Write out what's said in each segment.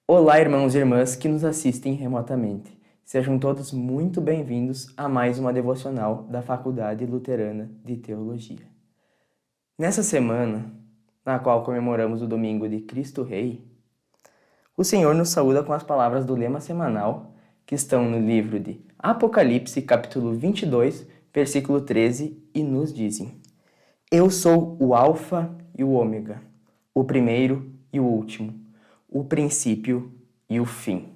Olá, irmãos e irmãs que nos assistem remotamente. Sejam todos muito bem-vindos a mais uma devocional da Faculdade Luterana de Teologia. Nessa semana, na qual comemoramos o domingo de Cristo Rei, o Senhor nos saúda com as palavras do lema semanal que estão no livro de Apocalipse, capítulo 22, versículo 13, e nos dizem: Eu sou o Alfa e o Ômega, o primeiro e o último, o princípio e o fim.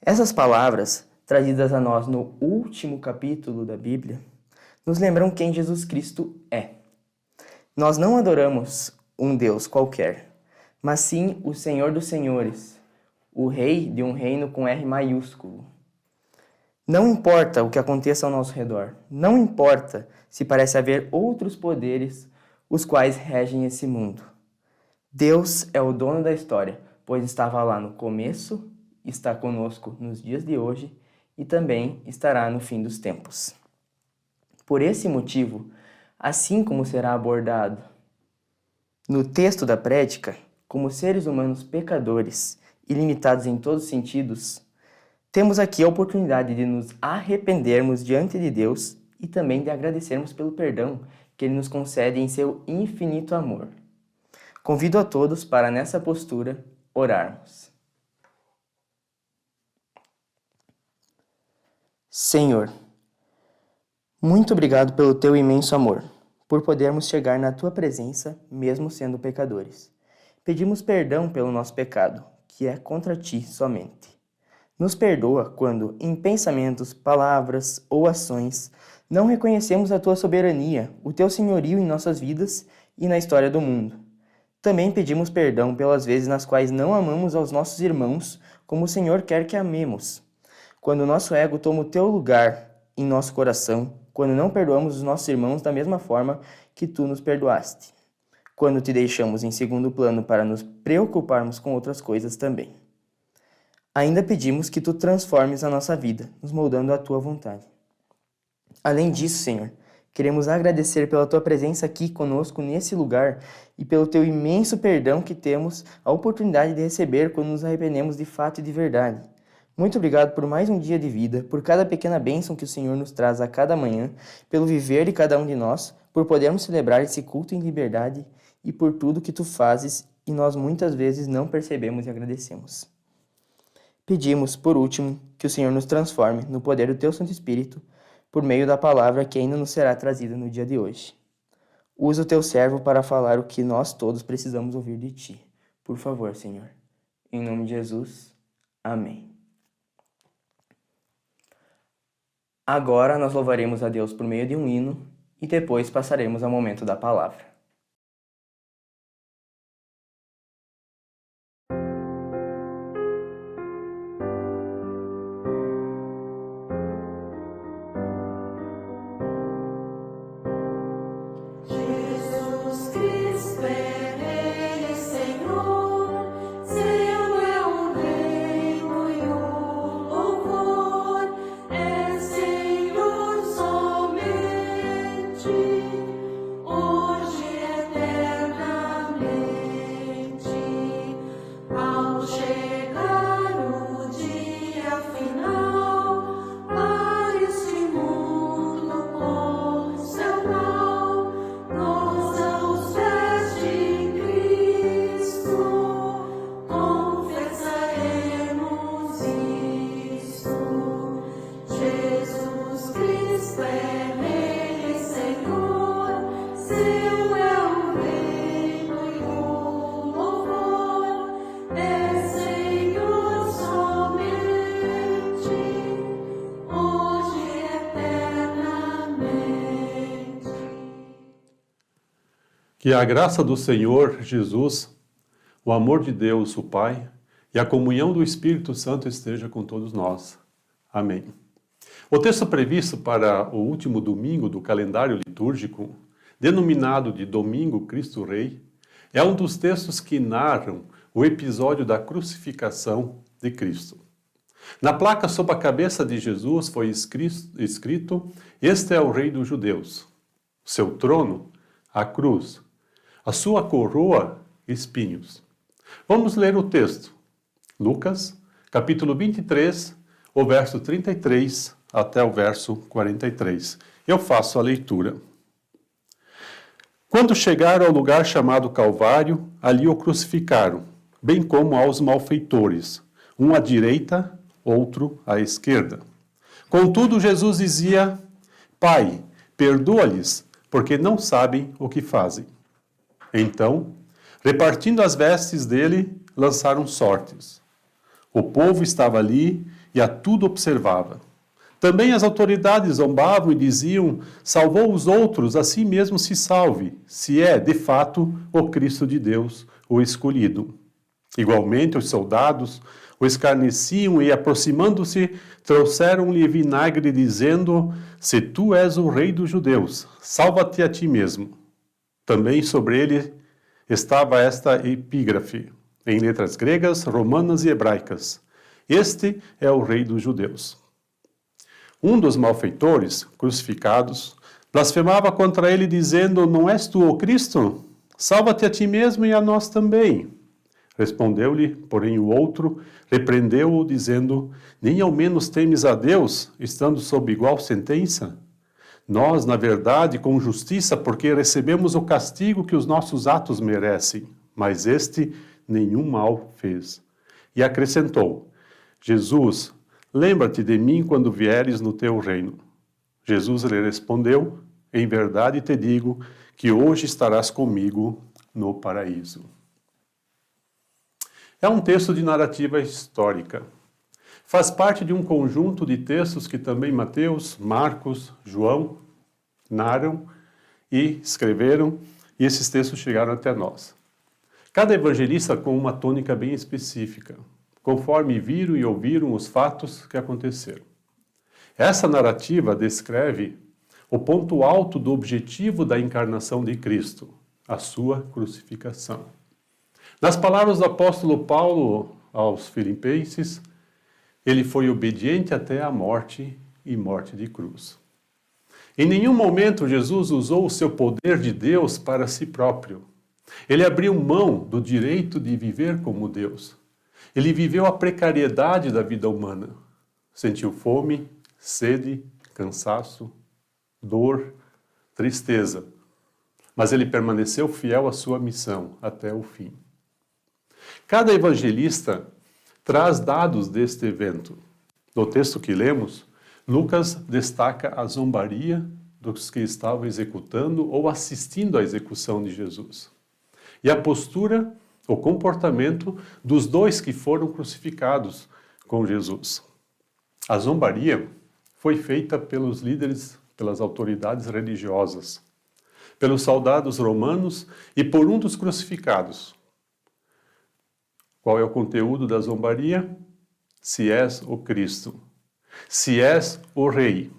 Essas palavras, trazidas a nós no último capítulo da Bíblia, nos lembram quem Jesus Cristo é. Nós não adoramos um Deus qualquer, mas sim o Senhor dos Senhores, o Rei de um reino com R maiúsculo. Não importa o que aconteça ao nosso redor, não importa se parece haver outros poderes os quais regem esse mundo. Deus é o dono da história, pois estava lá no começo, está conosco nos dias de hoje e também estará no fim dos tempos. Por esse motivo, assim como será abordado no texto da prédica, como seres humanos pecadores e limitados em todos os sentidos, temos aqui a oportunidade de nos arrependermos diante de Deus e também de agradecermos pelo perdão que Ele nos concede em seu infinito amor. Convido a todos para, nessa postura, orarmos. Senhor, muito obrigado pelo Teu imenso amor, por podermos chegar na Tua presença, mesmo sendo pecadores. Pedimos perdão pelo nosso pecado, que é contra Ti somente. Nos perdoa quando, em pensamentos, palavras ou ações, não reconhecemos a Tua soberania, o Teu senhorio em nossas vidas e na história do mundo. Também pedimos perdão pelas vezes nas quais não amamos aos nossos irmãos como o Senhor quer que amemos. Quando o nosso ego toma o Teu lugar em nosso coração, quando não perdoamos os nossos irmãos da mesma forma que Tu nos perdoaste. Quando Te deixamos em segundo plano para nos preocuparmos com outras coisas também. Ainda pedimos que Tu transformes a nossa vida, nos moldando à Tua vontade. Além disso, Senhor, queremos agradecer pela Tua presença aqui conosco nesse lugar e pelo Teu imenso perdão que temos a oportunidade de receber quando nos arrependemos de fato e de verdade. Muito obrigado por mais um dia de vida, por cada pequena bênção que o Senhor nos traz a cada manhã, pelo viver de cada um de nós, por podermos celebrar esse culto em liberdade e por tudo que Tu fazes e nós muitas vezes não percebemos e agradecemos. Pedimos, por último, que o Senhor nos transforme no poder do Teu Santo Espírito por meio da palavra que ainda nos será trazida no dia de hoje. Usa o Teu servo para falar o que nós todos precisamos ouvir de Ti. Por favor, Senhor. Em nome de Jesus. Amém. Agora nós louvaremos a Deus por meio de um hino e depois passaremos ao momento da palavra. Que a graça do Senhor Jesus, o amor de Deus, o Pai, e a comunhão do Espírito Santo esteja com todos nós. Amém. O texto previsto para o último domingo do calendário litúrgico, denominado de Domingo Cristo Rei, é um dos textos que narram o episódio da crucificação de Cristo. Na placa sob a cabeça de Jesus foi escrito: Este é o Rei dos Judeus. Seu trono, a cruz, a sua coroa, espinhos. Vamos ler o texto. Lucas, capítulo 23, o verso 33 até o verso 43. Eu faço a leitura. Quando chegaram ao lugar chamado Calvário, ali o crucificaram, bem como aos malfeitores, um à direita, outro à esquerda. Contudo, Jesus dizia: Pai, perdoa-lhes, porque não sabem o que fazem. Então, repartindo as vestes dele, lançaram sortes. O povo estava ali e a tudo observava. Também as autoridades zombavam e diziam: salvou os outros, assim mesmo se salve, se é, de fato, o Cristo de Deus, o escolhido. Igualmente, os soldados o escarneciam e, aproximando-se, trouxeram-lhe vinagre, dizendo: se tu és o rei dos judeus, salva-te a ti mesmo. Também sobre ele estava esta epígrafe, em letras gregas, romanas e hebraicas: este é o rei dos judeus. Um dos malfeitores, crucificados, blasfemava contra ele, dizendo: não és tu o Cristo? Salva-te a ti mesmo e a nós também. Respondeu-lhe, porém, o outro, repreendeu-o, dizendo: nem ao menos temes a Deus, estando sob igual sentença? Nós, na verdade, com justiça, porque recebemos o castigo que os nossos atos merecem, mas este nenhum mal fez. E acrescentou: Jesus, lembra-te de mim quando vieres no teu reino. Jesus lhe respondeu: em verdade te digo que hoje estarás comigo no paraíso. É um texto de narrativa histórica. Faz parte de um conjunto de textos que também Mateus, Marcos, João narram e escreveram, e esses textos chegaram até nós. Cada evangelista com uma tônica bem específica, conforme viram e ouviram os fatos que aconteceram. Essa narrativa descreve o ponto alto do objetivo da encarnação de Cristo, a sua crucificação. Nas palavras do apóstolo Paulo aos Filipenses, ele foi obediente até a morte e morte de cruz. Em nenhum momento Jesus usou o seu poder de Deus para si próprio. Ele abriu mão do direito de viver como Deus. Ele viveu a precariedade da vida humana. Sentiu fome, sede, cansaço, dor, tristeza. Mas ele permaneceu fiel à sua missão até o fim. Cada evangelista traz dados deste evento. No texto que lemos, Lucas destaca a zombaria dos que estavam executando ou assistindo à execução de Jesus. E a postura, o comportamento dos dois que foram crucificados com Jesus. A zombaria foi feita pelos líderes, pelas autoridades religiosas, pelos soldados romanos e por um dos crucificados. Qual é o conteúdo da zombaria? Se és o Cristo, se és o rei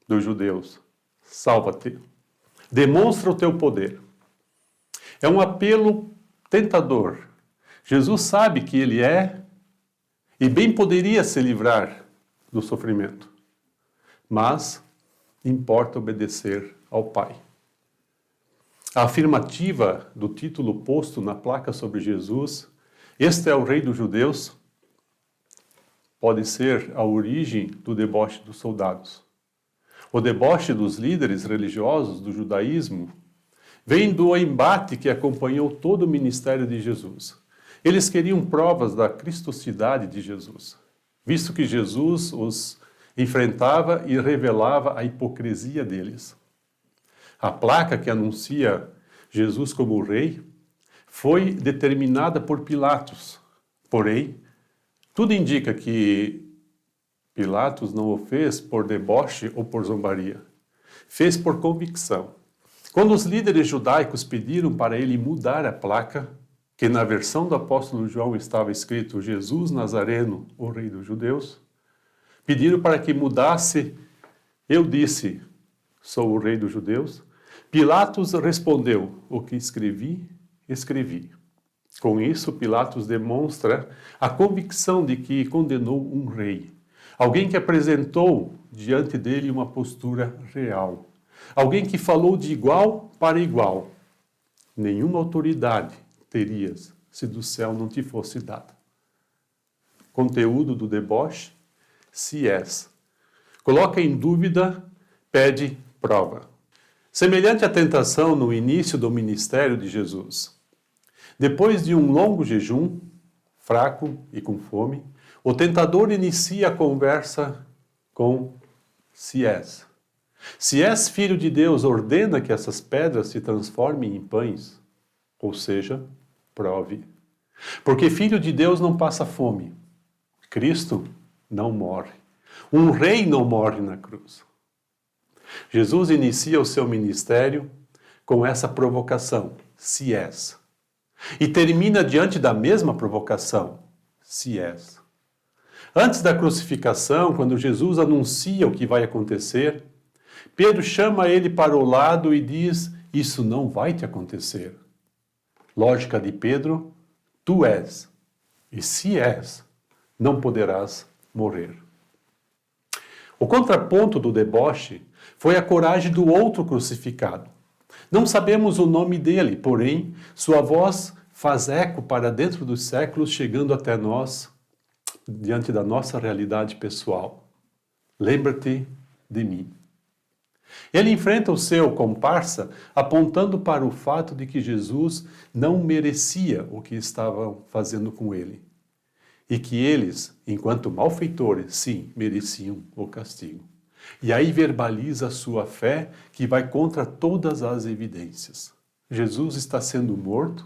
dos judeus, salva-te. Demonstra o teu poder. É um apelo tentador. Jesus sabe que ele é e bem poderia se livrar do sofrimento, mas importa obedecer ao Pai. A afirmativa do título posto na placa sobre Jesus, este é o rei dos judeus, pode ser a origem do deboche dos soldados. O deboche dos líderes religiosos do judaísmo vem do embate que acompanhou todo o ministério de Jesus. Eles queriam provas da cristocidade de Jesus, visto que Jesus os enfrentava e revelava a hipocrisia deles. A placa que anuncia Jesus como rei foi determinada por Pilatos. Porém, tudo indica que Pilatos não o fez por deboche ou por zombaria. Fez por convicção. Quando os líderes judaicos pediram para ele mudar a placa, que na versão do apóstolo João estava escrito Jesus Nazareno, o rei dos judeus, pediram para que mudasse, eu disse, sou o rei dos judeus. Pilatos respondeu, o que escrevi, escrevi. Com isso, Pilatos demonstra a convicção de que condenou um rei. Alguém que apresentou diante dele uma postura real. Alguém que falou de igual para igual. nenhuma autoridade terias se do céu não te fosse dada. Conteúdo do deboche: se és. Coloca em dúvida, pede prova. Semelhante à tentação no início do ministério de Jesus. Depois de um longo jejum, fraco e com fome, o tentador inicia a conversa com se és. Se és filho de Deus, ordena que essas pedras se transformem em pães. Ou seja, prove. Porque filho de Deus não passa fome. Cristo não morre. Um rei não morre na cruz. Jesus inicia o seu ministério com essa provocação, se és. E termina diante da mesma provocação, se és. Antes da crucificação, quando Jesus anuncia o que vai acontecer, Pedro chama ele para o lado e diz: isso não vai te acontecer. Lógica de Pedro: tu és, e se és, não poderás morrer. O contraponto do deboche foi a coragem do outro crucificado. Não sabemos o nome dele, porém, sua voz faz eco para dentro dos séculos, chegando até nós, diante da nossa realidade pessoal. Lembra-te de mim. Ele enfrenta o seu comparsa apontando para o fato de que Jesus não merecia o que estavam fazendo com ele. E que eles, enquanto malfeitores, sim, mereciam o castigo. E aí verbaliza a sua fé que vai contra todas as evidências. Jesus está sendo morto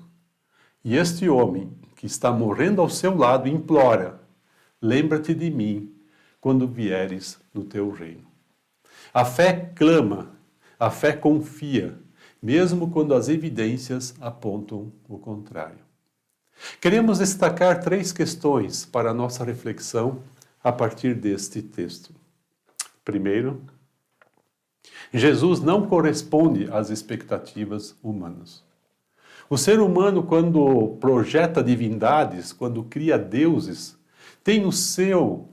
e este homem que está morrendo ao seu lado implora: lembra-te de mim quando vieres no teu reino. A fé clama, a fé confia, mesmo quando as evidências apontam o contrário. Queremos destacar 3 questões para a nossa reflexão a partir deste texto. Primeiro, Jesus não corresponde às expectativas humanas. O ser humano, quando projeta divindades, quando cria deuses, tem no seu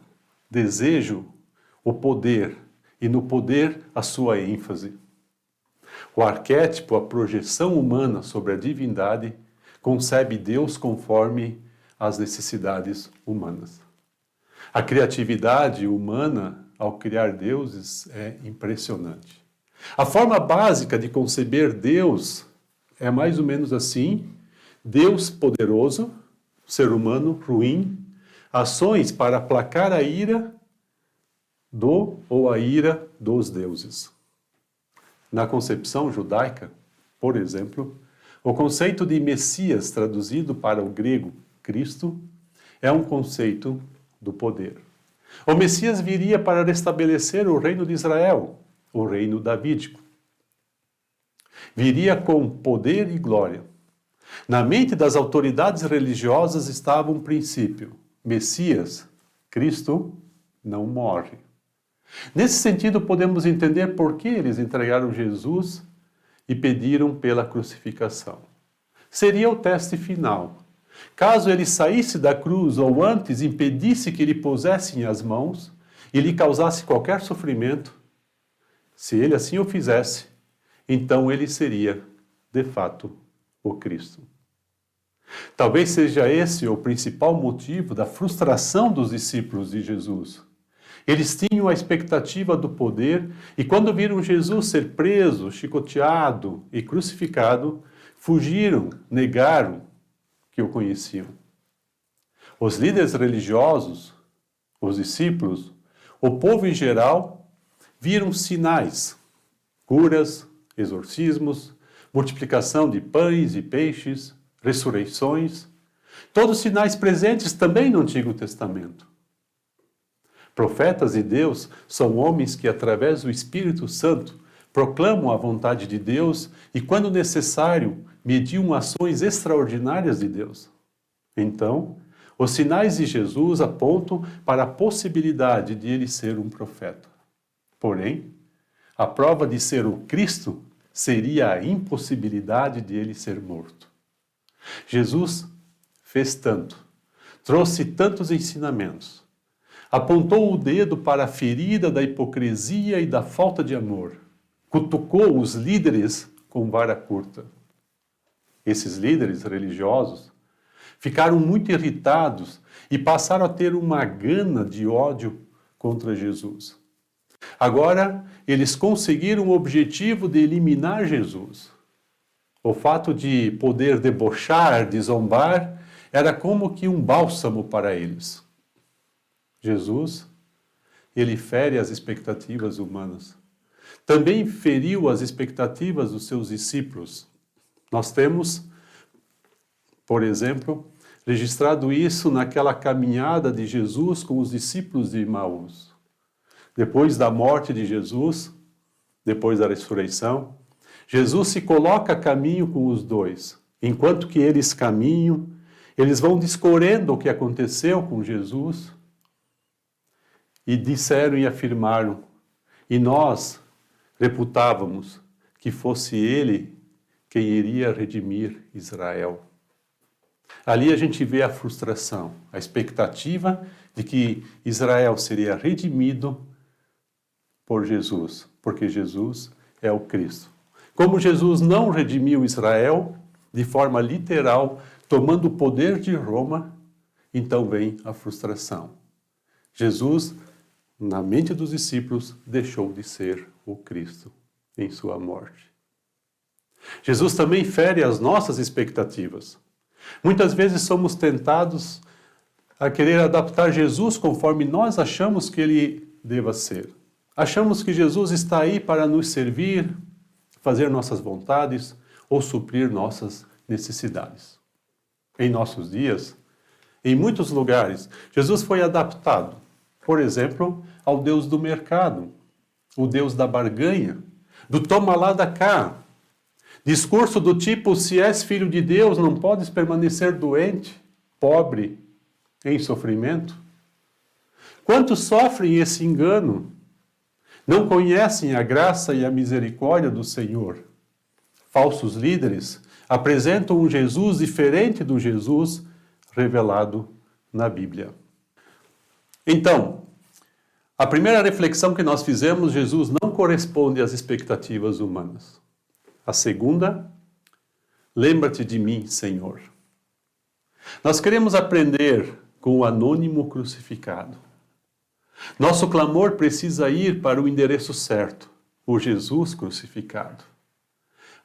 desejo o poder, e no poder a sua ênfase. O arquétipo, a projeção humana sobre a divindade, concebe Deus conforme as necessidades humanas. A criatividade humana, ao criar deuses, é impressionante. A forma básica de conceber Deus é mais ou menos assim: Deus poderoso, ser humano ruim, ações para aplacar a ira ou a ira dos deuses. Na concepção judaica, por exemplo, o conceito de Messias, traduzido para o grego Cristo, é um conceito do poder. O Messias viria para restabelecer o reino de Israel, o reino davídico. Viria com poder e glória. Na mente das autoridades religiosas estava um princípio: Messias, Cristo, não morre. Nesse sentido, podemos entender por que eles entregaram Jesus e pediram pela crucificação. Seria o teste final. Caso ele saísse da cruz ou antes impedisse que lhe pusessem as mãos e lhe causasse qualquer sofrimento, se ele assim o fizesse, então ele seria, de fato, o Cristo. Talvez seja esse o principal motivo da frustração dos discípulos de Jesus. Eles tinham a expectativa do poder e quando viram Jesus ser preso, chicoteado e crucificado, fugiram, negaram que o conheciam. Os líderes religiosos, os discípulos, o povo em geral, viram sinais, curas, exorcismos, multiplicação de pães e peixes, ressurreições, todos sinais presentes também no Antigo Testamento. Profetas de Deus são homens que, através do Espírito Santo, proclamam a vontade de Deus e, quando necessário, mediam ações extraordinárias de Deus. Então, os sinais de Jesus apontam para a possibilidade de ele ser um profeta. Porém, a prova de ser o Cristo seria a impossibilidade de ele ser morto. Jesus fez tanto, trouxe tantos ensinamentos, apontou o dedo para a ferida da hipocrisia e da falta de amor, cutucou os líderes com vara curta. esses líderes religiosos, ficaram muito irritados e passaram a ter uma gana de ódio contra Jesus. Agora, eles conseguiram o objetivo de eliminar Jesus. O fato de poder debochar, de zombar, era como que um bálsamo para eles. Jesus, ele fere as expectativas humanas. Também feriu as expectativas dos seus discípulos. Nós temos, por exemplo, registrado isso naquela caminhada de Jesus com os discípulos de Emaús. Depois da morte de Jesus, depois da ressurreição, Jesus se coloca a caminho com os dois. Enquanto que eles caminham, eles vão discorrendo o que aconteceu com Jesus e disseram e afirmaram, e nós reputávamos que fosse ele quem iria redimir Israel. Ali a gente vê a frustração, a expectativa de que Israel seria redimido por Jesus, porque Jesus é o Cristo. Como Jesus não redimiu Israel de forma literal, tomando o poder de Roma, então vem a frustração. Jesus, na mente dos discípulos, deixou de ser o Cristo em sua morte. Jesus também fere as nossas expectativas. Muitas vezes somos tentados a querer adaptar Jesus conforme nós achamos que ele deva ser. Achamos que Jesus está aí para nos servir, fazer nossas vontades ou suprir nossas necessidades. Em nossos dias, em muitos lugares, Jesus foi adaptado, por exemplo, ao Deus do mercado, o Deus da barganha, do toma lá da cá. Discurso do tipo, se és filho de Deus, não podes permanecer doente, pobre, em sofrimento. Quantos sofrem esse engano? Não conhecem a graça e a misericórdia do Senhor. Falsos líderes apresentam um Jesus diferente do Jesus revelado na Bíblia. Então, a primeira reflexão que nós fizemos, Jesus não corresponde às expectativas humanas. A segunda, lembra-te de mim, Senhor. Nós queremos aprender com o anônimo crucificado. Nosso clamor precisa ir para o endereço certo, o Jesus crucificado.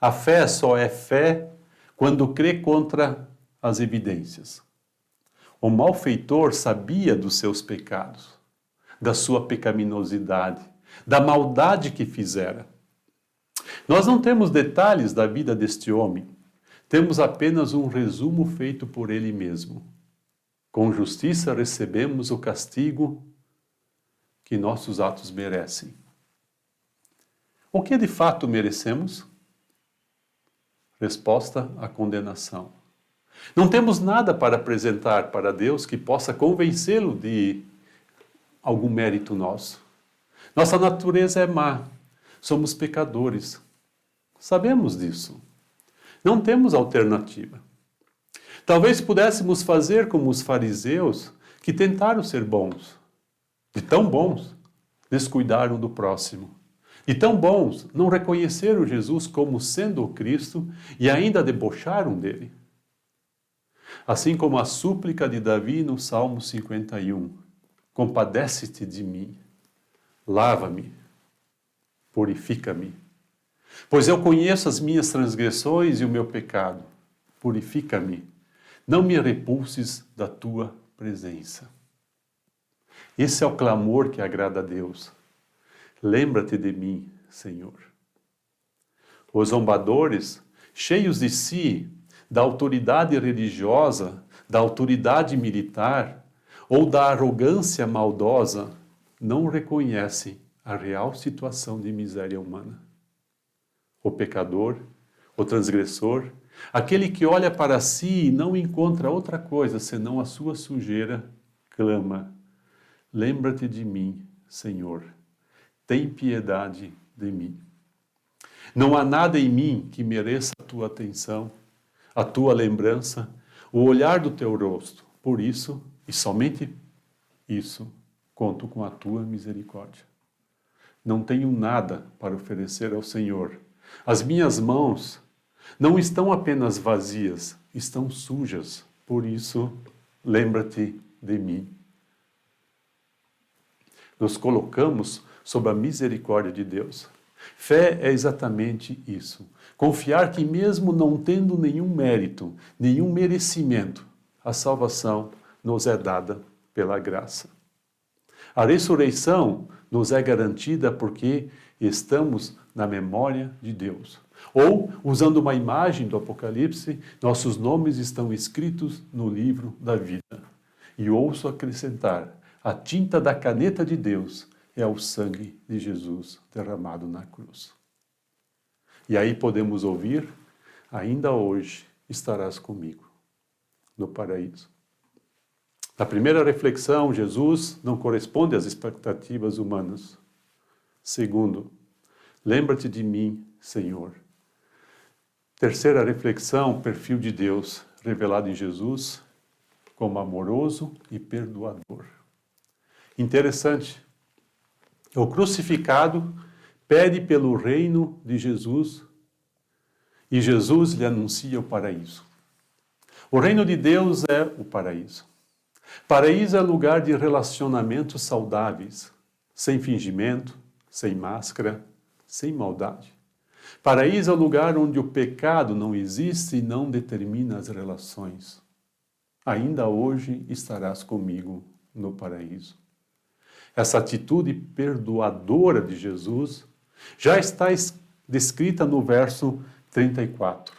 A fé só é fé quando crê contra as evidências. O malfeitor sabia dos seus pecados, da sua pecaminosidade, da maldade que fizera. Nós não temos detalhes da vida deste homem, temos apenas um resumo feito por ele mesmo. Com justiça recebemos o castigo que nossos atos merecem. O que de fato merecemos? Resposta: a condenação. Não temos nada para apresentar para Deus que possa convencê-lo de algum mérito nosso. Nossa natureza é má, somos pecadores. Sabemos disso. Não temos alternativa. Talvez pudéssemos fazer como os fariseus, que tentaram ser bons. De tão bons, descuidaram do próximo. De tão bons, não reconheceram Jesus como sendo o Cristo e ainda debocharam dele. Assim como a súplica de Davi no Salmo 51. Compadece-te de mim, lava-me, purifica-me. Pois eu conheço as minhas transgressões e o meu pecado. Purifica-me, não me repulses da tua presença. Esse é o clamor que agrada a Deus. Lembra-te de mim, Senhor. Os zombadores, cheios de si, da autoridade religiosa, da autoridade militar ou da arrogância maldosa, não reconhecem a real situação de miséria humana. O pecador, o transgressor, aquele que olha para si e não encontra outra coisa senão a sua sujeira, clama: lembra-te de mim, Senhor. Tem piedade de mim. Não há nada em mim que mereça a tua atenção, a tua lembrança, o olhar do teu rosto. Por isso, e somente isso, conto com a tua misericórdia. Não tenho nada para oferecer ao Senhor. As minhas mãos não estão apenas vazias, estão sujas. Por isso, lembra-te de mim. Nos colocamos sob a misericórdia de Deus. Fé é exatamente isso. Confiar que mesmo não tendo nenhum mérito, nenhum merecimento, a salvação nos é dada pela graça. A ressurreição nos é garantida porque estamos na memória de Deus. Ou, usando uma imagem do Apocalipse, nossos nomes estão escritos no livro da vida. E ouço acrescentar, a tinta da caneta de Deus é o sangue de Jesus derramado na cruz. E aí podemos ouvir, ainda hoje estarás comigo no paraíso. Na primeira reflexão, Jesus não corresponde às expectativas humanas. Segundo, lembra-te de mim, Senhor. Terceira reflexão, perfil de Deus revelado em Jesus como amoroso e perdoador. Interessante. O crucificado pede pelo reino de Jesus e Jesus lhe anuncia o paraíso. O reino de Deus é o paraíso. Paraíso é lugar de relacionamentos saudáveis, sem fingimento, sem máscara, sem maldade. Paraíso é o lugar onde o pecado não existe e não determina as relações. Ainda hoje estarás comigo no paraíso. Essa atitude perdoadora de Jesus já está descrita no verso 34.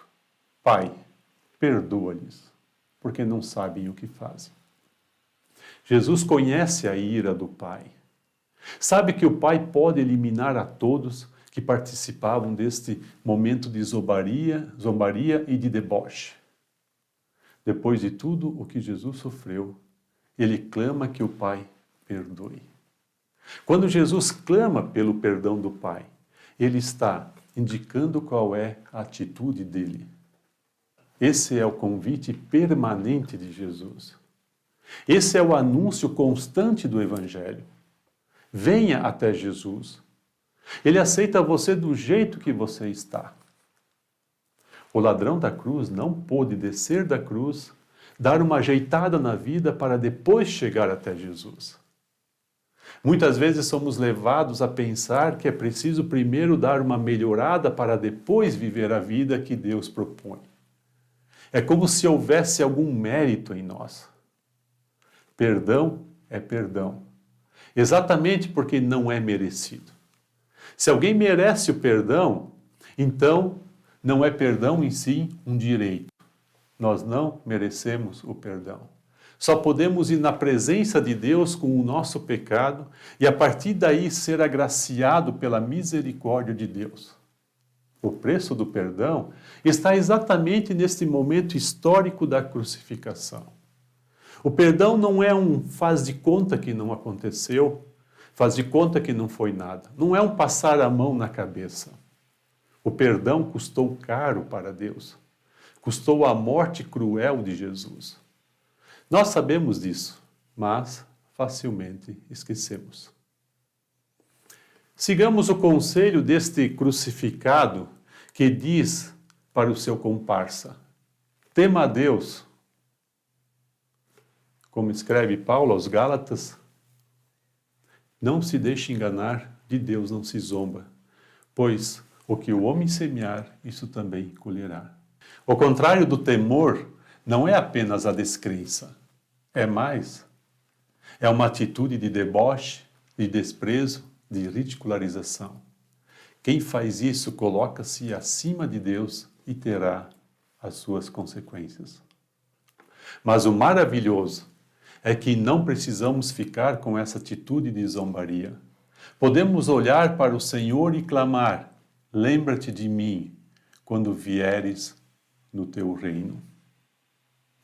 Pai, perdoa-lhes, porque não sabem o que fazem. Jesus conhece a ira do Pai. Sabe que o Pai pode eliminar a todos que participavam deste momento de zombaria e de deboche. Depois de tudo o que Jesus sofreu, ele clama que o Pai perdoe. Quando Jesus clama pelo perdão do Pai, ele está indicando qual é a atitude dele. Esse é o convite permanente de Jesus. Esse é o anúncio constante do Evangelho. Venha até Jesus. Ele aceita você do jeito que você está. O ladrão da cruz não pôde descer da cruz, dar uma ajeitada na vida para depois chegar até Jesus. Muitas vezes somos levados a pensar que é preciso primeiro dar uma melhorada para depois viver a vida que Deus propõe. É como se houvesse algum mérito em nós. Perdão é perdão, exatamente porque não é merecido. Se alguém merece o perdão, então não é perdão em si um direito. Nós não merecemos o perdão. Só podemos ir na presença de Deus com o nosso pecado e a partir daí ser agraciado pela misericórdia de Deus. O preço do perdão está exatamente neste momento histórico da crucificação. O perdão não é um faz de conta que não aconteceu, faz de conta que não foi nada. Não é um passar a mão na cabeça. O perdão custou caro para Deus. Custou a morte cruel de Jesus. Nós sabemos disso, mas facilmente esquecemos. Sigamos o conselho deste crucificado que diz para o seu comparsa: tema a Deus. Como escreve Paulo aos Gálatas, não se deixe enganar, de Deus não se zomba, pois o que o homem semear, isso também colherá. O contrário do temor não é apenas a descrença, é mais. É uma atitude de deboche, de desprezo, de ridicularização. Quem faz isso coloca-se acima de Deus e terá as suas consequências. Mas o maravilhoso é que não precisamos ficar com essa atitude de zombaria. Podemos olhar para o Senhor e clamar: lembra-te de mim quando vieres no teu reino.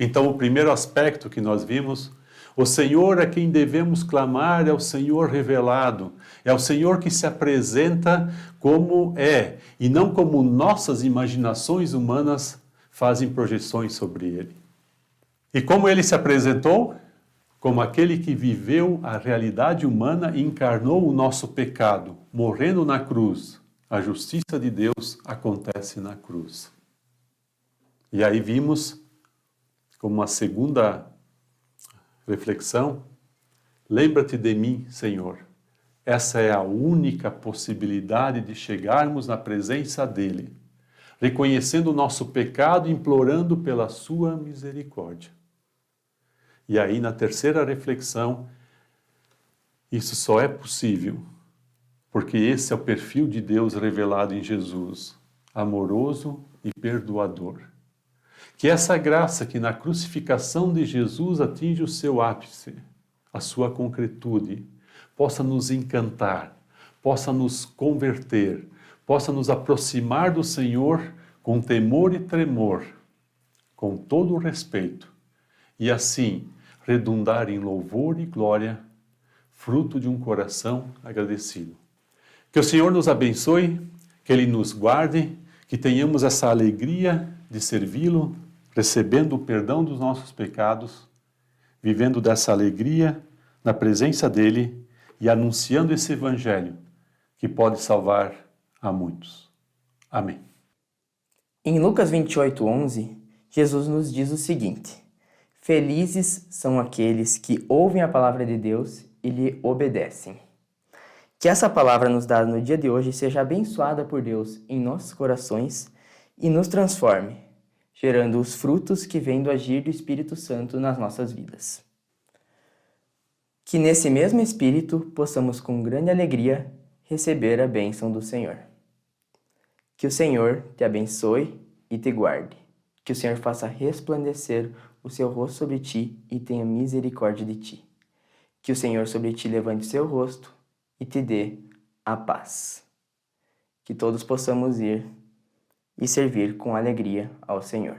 Então, o primeiro aspecto que nós vimos, o Senhor a quem devemos clamar é o Senhor revelado, é o Senhor que se apresenta como é, e não como nossas imaginações humanas fazem projeções sobre ele. E como ele se apresentou? Como aquele que viveu a realidade humana e encarnou o nosso pecado, morrendo na cruz. A justiça de Deus acontece na cruz. E aí vimos, como uma segunda reflexão, lembra-te de mim, Senhor. Essa é a única possibilidade de chegarmos na presença dEle, reconhecendo o nosso pecado e implorando pela sua misericórdia. E aí, na terceira reflexão, isso só é possível porque esse é o perfil de Deus revelado em Jesus, amoroso e perdoador. Que essa graça que na crucificação de Jesus atinge o seu ápice, a sua concretude, possa nos encantar, possa nos converter, possa nos aproximar do Senhor com temor e tremor, com todo o respeito, e assim redundar em louvor e glória, fruto de um coração agradecido. Que o Senhor nos abençoe, que Ele nos guarde, que tenhamos essa alegria de servi-lo, recebendo o perdão dos nossos pecados, vivendo dessa alegria na presença dEle e anunciando esse Evangelho que pode salvar a muitos. Amém. Em Lucas 28:11, Jesus nos diz o seguinte: Felizes são aqueles que ouvem a palavra de Deus e lhe obedecem. Que essa palavra nos dada no dia de hoje seja abençoada por Deus em nossos corações e nos transforme, gerando os frutos que vêm do agir do Espírito Santo nas nossas vidas. Que nesse mesmo Espírito possamos com grande alegria receber a bênção do Senhor. Que o Senhor te abençoe e te guarde. Que o Senhor faça resplandecer o seu rosto sobre ti e tenha misericórdia de ti. Que o Senhor sobre ti levante o seu rosto e te dê a paz. Que todos possamos ir e servir com alegria ao Senhor.